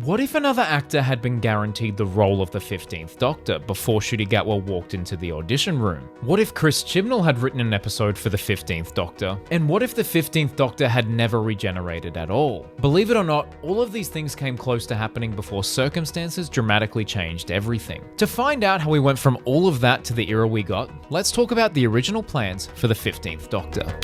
What if another actor had been guaranteed the role of the 15th Doctor before Ncuti Gatwa walked into the audition room? What if Chris Chibnall had written an episode for the 15th Doctor? And what if the 15th Doctor had never regenerated at all? Believe it or not, all of these things came close to happening before circumstances dramatically changed everything. To find out how we went from all of that to the era we got, let's talk about the original plans for the 15th Doctor.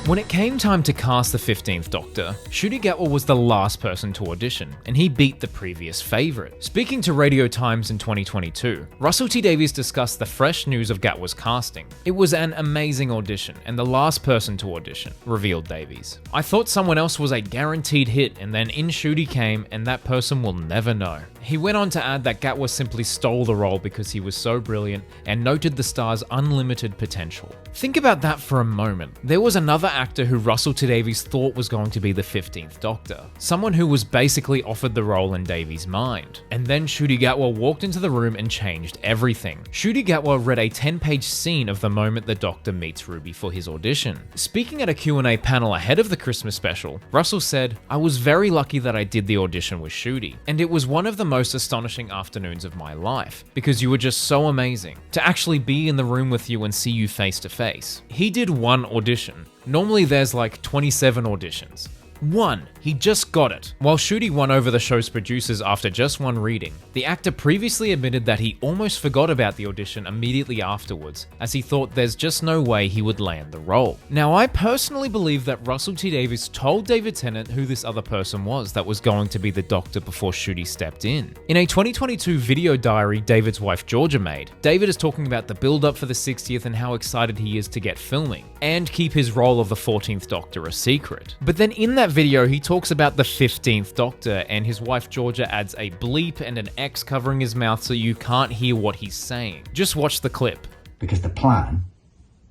When it came time to cast the 15th Doctor, Ncuti Gatwa was the last person to audition, and he beat the previous favourite. Speaking to Radio Times in 2022, Russell T Davies discussed the fresh news of Gatwa's casting. "It was an amazing audition, and the last person to audition," revealed Davies. "I thought someone else was a guaranteed hit, and then in Ncuti came, and that person will never know." He went on to add that Gatwa simply stole the role because he was so brilliant and noted the star's unlimited potential. Think about that for a moment. There was another actor who Russell T Davies thought was going to be the 15th Doctor, someone who was basically offered the role in Davies' mind. And then Ncuti Gatwa walked into the room and changed everything. Ncuti Gatwa read a 10-page scene of the moment the Doctor meets Ruby for his audition. Speaking at a Q&A panel ahead of the Christmas special, Russell said, "I was very lucky that I did the audition with Ncuti, and it was one of the most astonishing afternoons of my life, because you were just so amazing. To actually be in the room with you and see you face to face." He did one audition. Normally there's like 27 auditions. One, he just got it. While Ncuti won over the show's producers after just one reading, the actor previously admitted that he almost forgot about the audition immediately afterwards, as he thought there's just no way he would land the role. Now, I personally believe that Russell T Davies told David Tennant who this other person was that was going to be the Doctor before Ncuti stepped in. In a 2022 video diary David's wife Georgia made, David is talking about the build-up for the 60th and how excited he is to get filming, and keep his role of the 14th Doctor a secret. But then in that video, he talks about the 15th Doctor, and his wife Georgia adds a bleep and an X covering his mouth so you can't hear what he's saying. Just watch the clip. Because the plan,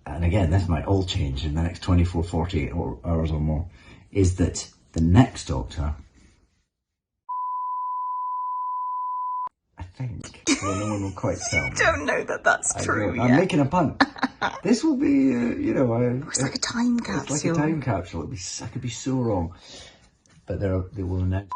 and again, this might all change in the next 24, 48 hours or more, is that the next Doctor, I think, well, no one will quite tell me. Don't know that that's true. I'm making a punt. This will be, it's like a time capsule. It's like a time capsule. I could be so wrong, but they will announce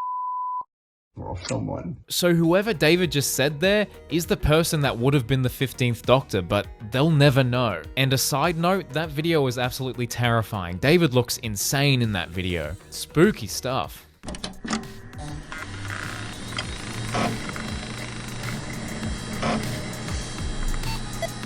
or someone. So whoever David just said there is the person that would have been the 15th Doctor, but they'll never know. And a side note, that video is absolutely terrifying. David looks insane in that video. Spooky stuff.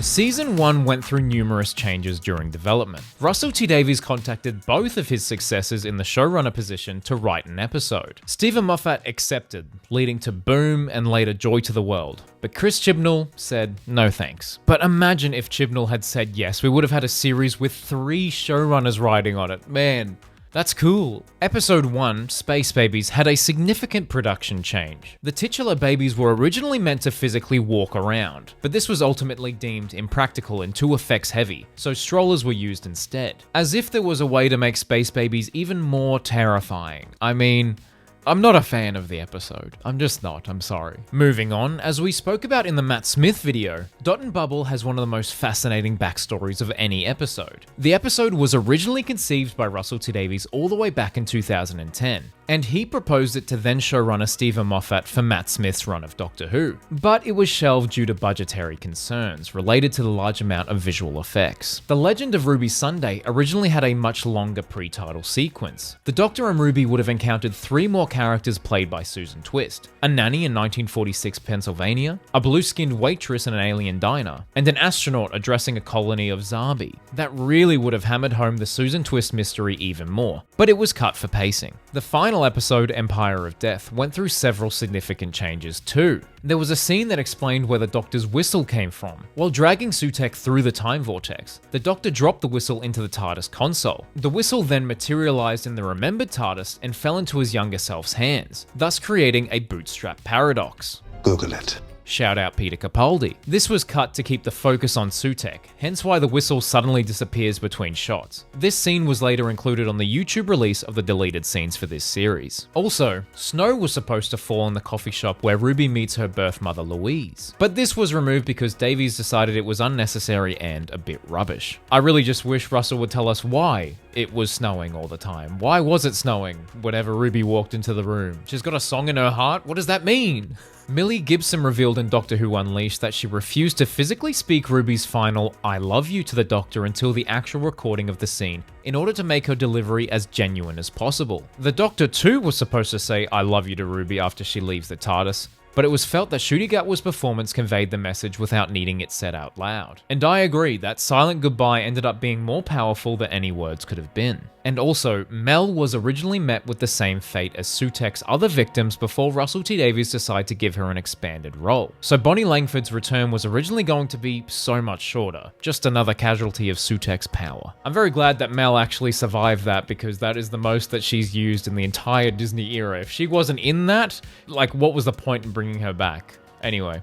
Season 1 went through numerous changes during development. Russell T Davies contacted both of his successors in the showrunner position to write an episode. Steven Moffat accepted, leading to Boom and later Joy to the World. But Chris Chibnall said no thanks. But imagine if Chibnall had said yes, we would have had a series with 3 showrunners writing on it. Man, that's cool. Episode 1, Space Babies, had a significant production change. The titular babies were originally meant to physically walk around, but this was ultimately deemed impractical and too effects heavy, so strollers were used instead. As if there was a way to make Space Babies even more terrifying. I mean, I'm not a fan of the episode. I'm just not, I'm sorry. Moving on, as we spoke about in the Matt Smith video, Dot and Bubble has one of the most fascinating backstories of any episode. The episode was originally conceived by Russell T Davies all the way back in 2010, and he proposed it to then showrunner Steven Moffat for Matt Smith's run of Doctor Who. But it was shelved due to budgetary concerns related to the large amount of visual effects. The Legend of Ruby Sunday originally had a much longer pre-title sequence. The Doctor and Ruby would have encountered 3 more characters played by Susan Twist: a nanny in 1946 Pennsylvania, a blue-skinned waitress in an alien diner, and an astronaut addressing a colony of Zarbi. That really would have hammered home the Susan Twist mystery even more, but it was cut for pacing. The final episode, Empire of Death, went through several significant changes too. There was a scene that explained where the Doctor's whistle came from. While dragging Sutekh through the time vortex, the Doctor dropped the whistle into the TARDIS console. The whistle then materialized in the remembered TARDIS and fell into his younger self's hands, thus creating a bootstrap paradox. Google it. Shout out Peter Capaldi. This was cut to keep the focus on Sutek, hence why the whistle suddenly disappears between shots. This scene was later included on the YouTube release of the deleted scenes for this series. Also, snow was supposed to fall in the coffee shop where Ruby meets her birth mother Louise, but this was removed because Davies decided it was unnecessary and a bit rubbish. I really just wish Russell would tell us why it was snowing all the time. Why was it snowing whenever Ruby walked into the room? She's got a song in her heart? What does that mean? Millie Gibson revealed in Doctor Who Unleashed that she refused to physically speak Ruby's final "I love you" to the Doctor until the actual recording of the scene, in order to make her delivery as genuine as possible. The Doctor too was supposed to say "I love you" to Ruby after she leaves the TARDIS, but it was felt that Ncuti Gatwa's performance conveyed the message without needing it said out loud. And I agree, that silent goodbye ended up being more powerful than any words could have been. And also, Mel was originally met with the same fate as Sutek's other victims before Russell T Davies decided to give her an expanded role. So Bonnie Langford's return was originally going to be so much shorter, just another casualty of Sutek's power. I'm very glad that Mel actually survived that, because that is the most that she's used in the entire Disney era. If she wasn't in that, like, what was the point in bringing her back? Anyway.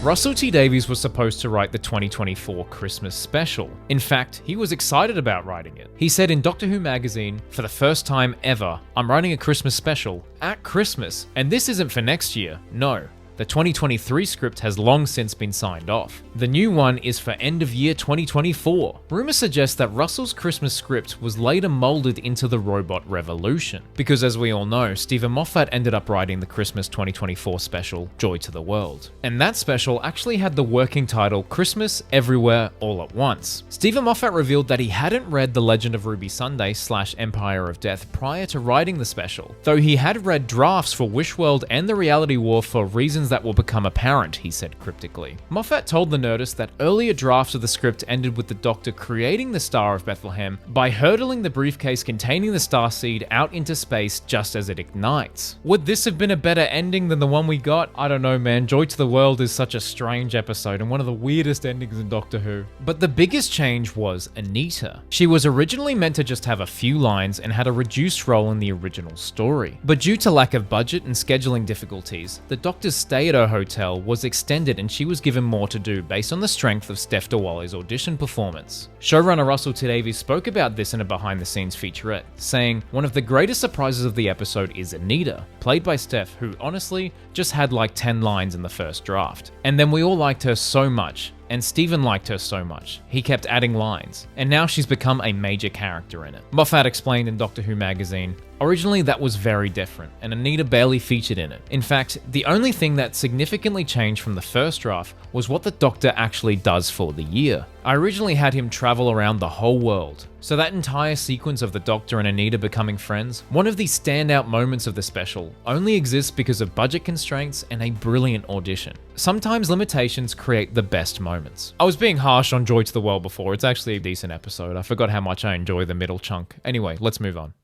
Russell T Davies was supposed to write the 2024 Christmas special. In fact, he was excited about writing it. He said in Doctor Who magazine, "For the first time ever, I'm writing a Christmas special at Christmas, and this isn't for next year, no. The 2023 script has long since been signed off. The new one is for end of year 2024. Rumours suggest that Russell's Christmas script was later moulded into the robot revolution, because as we all know, Steven Moffat ended up writing the Christmas 2024 special, Joy to the World. And that special actually had the working title Christmas Everywhere All at Once. Steven Moffat revealed that he hadn't read The Legend of Ruby Sunday / Empire of Death prior to writing the special, though he had read drafts for Wishworld and The Reality War for reasons that will become apparent, he said cryptically. Moffat told the Nerdist that earlier drafts of the script ended with the Doctor creating the Star of Bethlehem by hurtling the briefcase containing the starseed out into space just as it ignites. Would this have been a better ending than the one we got? I don't know, man. Joy to the World is such a strange episode and one of the weirdest endings in Doctor Who. But the biggest change was Anita. She was originally meant to just have a few lines and had a reduced role in the original story. But due to lack of budget and scheduling difficulties, the Doctor's stay at her hotel was extended and she was given more to do based on the strength of Steph Dewalli's audition performance. Showrunner Russell T Davies spoke about this in a behind-the-scenes featurette, saying, "One of the greatest surprises of the episode is Anita, played by Steph, who honestly just had like 10 lines in the first draft. And then we all liked her so much. And Steven liked her so much, he kept adding lines, and now she's become a major character in it." Moffat explained in Doctor Who magazine, "Originally that was very different, and Anita barely featured in it. In fact, the only thing that significantly changed from the first draft was what the Doctor actually does for the year. I originally had him travel around the whole world. So that entire sequence of the Doctor and Anita becoming friends, one of the standout moments of the special, only exists because of budget constraints and a brilliant audition. Sometimes limitations create the best moments." I was being harsh on Joy to the World before. It's actually a decent episode. I forgot how much I enjoy the middle chunk. Anyway, let's move on.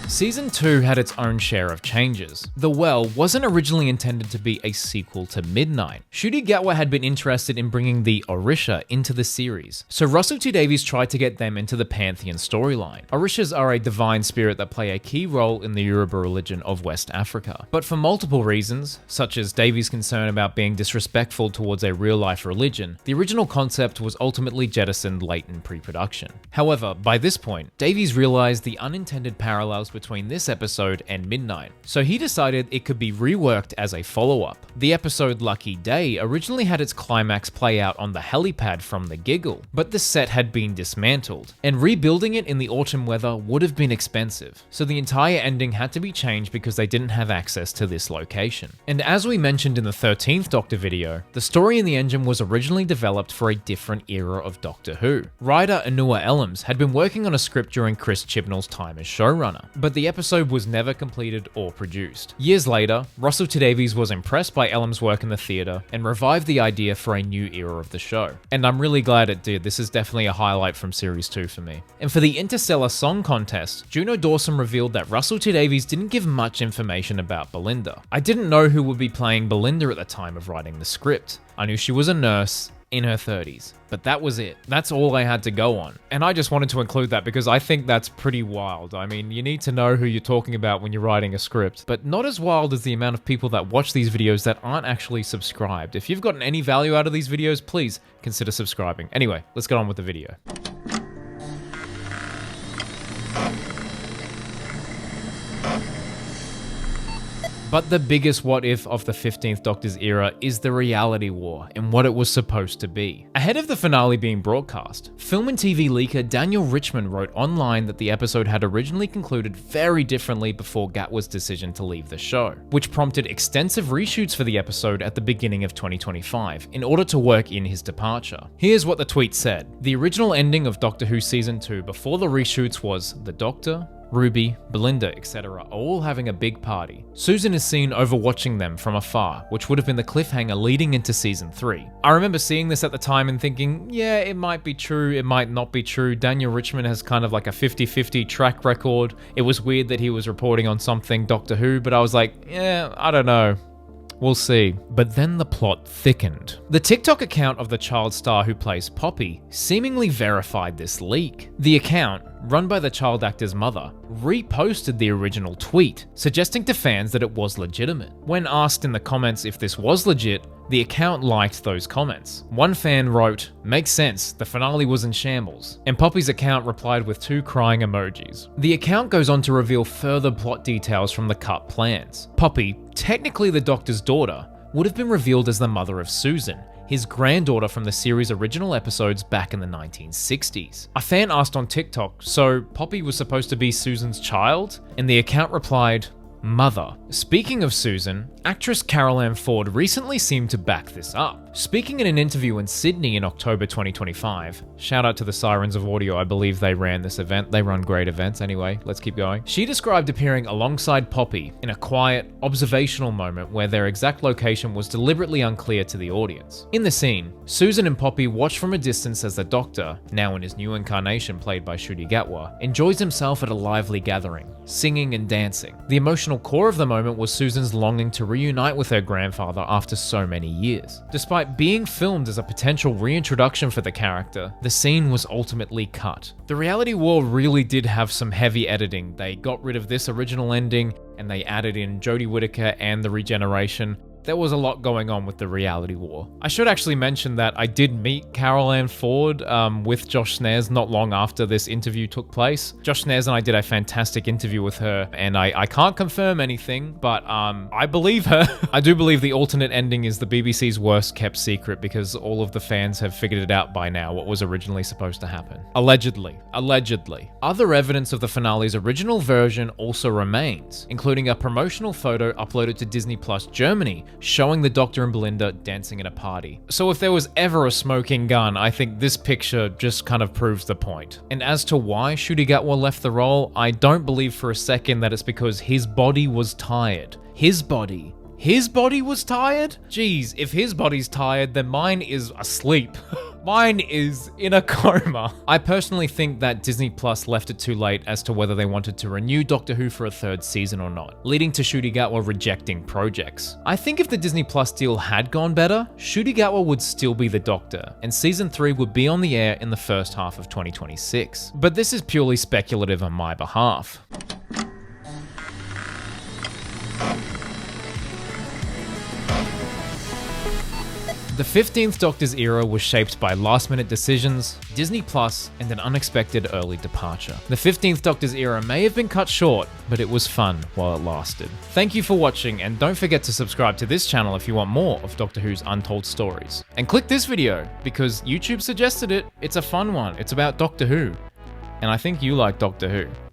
Season 2 had its own share of changes. The Well wasn't originally intended to be a sequel to Midnight. Ncuti Gatwa had been interested in bringing the Orisha into the series, so Russell T Davies tried to get them into the Pantheon storyline. Orishas are a divine spirit that play a key role in the Yoruba religion of West Africa. But for multiple reasons, such as Davies' concern about being disrespectful towards a real-life religion, the original concept was ultimately jettisoned late in pre-production. However, by this point, Davies realized the unintended parallels between this episode and Midnight, so he decided it could be reworked as a follow-up. The episode Lucky Day originally had its climax play out on the helipad from the Giggle, but the set had been dismantled, and rebuilding it in the autumn weather would have been expensive, so the entire ending had to be changed because they didn't have access to this location. And as we mentioned in the 13th Doctor video, the story in the engine was originally developed for a different era of Doctor Who. Writer Anua Ellams had been working on a script during Chris Chibnall's time as showrunner, but the episode was never completed or produced. Years later, Russell T Davies was impressed by Ellams' work in the theatre and revived the idea for a new era of the show. And I'm really glad it did. This is definitely a highlight from Series 2 for me. And for the Interstellar Song Contest, Juno Dawson revealed that Russell T Davies didn't give much information about Belinda. "I didn't know who would be playing Belinda at the time of writing the script. I knew she was a nurse, in her 30s. But that was it. That's all I had to go on. And I just wanted to include that because I think that's pretty wild. I mean, you need to know who you're talking about when you're writing a script, but not as wild as the amount of people that watch these videos that aren't actually subscribed. If you've gotten any value out of these videos, please consider subscribing. Anyway, let's get on with the video. But the biggest what if of the 15th Doctor's era is the reality war and what it was supposed to be. Ahead of the finale being broadcast, film and TV leaker Daniel Richman wrote online that the episode had originally concluded very differently before Gatwa's decision to leave the show, which prompted extensive reshoots for the episode at the beginning of 2025 in order to work in his departure. Here's what the tweet said. The original ending of Doctor Who Season 2 before the reshoots was the Doctor, Ruby, Belinda, etc. are all having a big party. Susan is seen overwatching them from afar, which would have been the cliffhanger leading into Season 3. I remember seeing this at the time and thinking, yeah, it might be true, it might not be true. Daniel Richman has kind of like a 50-50 track record. It was weird that he was reporting on something Doctor Who, but I was like, yeah, I don't know. We'll see. But then the plot thickened. The TikTok account of the child star who plays Poppy seemingly verified this leak. The account, run by the child actor's mother, reposted the original tweet, suggesting to fans that it was legitimate. When asked in the comments if this was legit, the account liked those comments. One fan wrote, "Makes sense, the finale was in shambles," and Poppy's account replied with 2 crying emojis. The account goes on to reveal further plot details from the cut plans. Poppy, technically the Doctor's daughter, would have been revealed as the mother of Susan, his granddaughter from the series' original episodes back in the 1960s. A fan asked on TikTok, so Poppy was supposed to be Susan's child? And the account replied, "Mother." Speaking of Susan, actress Carol Ann Ford recently seemed to back this up. Speaking in an interview in Sydney in October 2025, shout out to the Sirens of Audio, I believe they ran this event. They run great events anyway, let's keep going. She described appearing alongside Poppy in a quiet, observational moment where their exact location was deliberately unclear to the audience. In the scene, Susan and Poppy watch from a distance as the Doctor, now in his new incarnation played by Ncuti Gatwa, enjoys himself at a lively gathering, singing and dancing. The emotional core of the moment was Susan's longing to reunite with her grandfather after so many years. Despite being filmed as a potential reintroduction for the character, the scene was ultimately cut. The reality war really did have some heavy editing. They got rid of this original ending and they added in Jodie Whittaker and the regeneration. There was a lot going on with the reality war. I should actually mention that I did meet Carol Ann Ford with Josh Snares not long after this interview took place. Josh Snares and I did a fantastic interview with her, and I can't confirm anything, but I believe her. I do believe the alternate ending is the BBC's worst kept secret because all of the fans have figured it out by now what was originally supposed to happen. Allegedly. Allegedly. Other evidence of the finale's original version also remains, including a promotional photo uploaded to Disney Plus Germany showing the Doctor and Belinda dancing at a party. So if there was ever a smoking gun, I think this picture just kind of proves the point. And as to why Ncuti Gatwa left the role, I don't believe for a second that it's because his body was tired. His body was tired? Jeez, if his body's tired, then mine is asleep. Mine is in a coma. I personally think that Disney Plus left it too late as to whether they wanted to renew Doctor Who for a 3rd season or not, leading to Ncuti Gatwa rejecting projects. I think if the Disney Plus deal had gone better, Ncuti Gatwa would still be the Doctor, and Season 3 would be on the air in the first half of 2026. But this is purely speculative on my behalf. The 15th Doctor's era was shaped by last-minute decisions, Disney Plus, and an unexpected early departure. The 15th Doctor's era may have been cut short, but it was fun while it lasted. Thank you for watching, and don't forget to subscribe to this channel if you want more of Doctor Who's untold stories. And click this video, because YouTube suggested it. It's a fun one. It's about Doctor Who. And I think you like Doctor Who.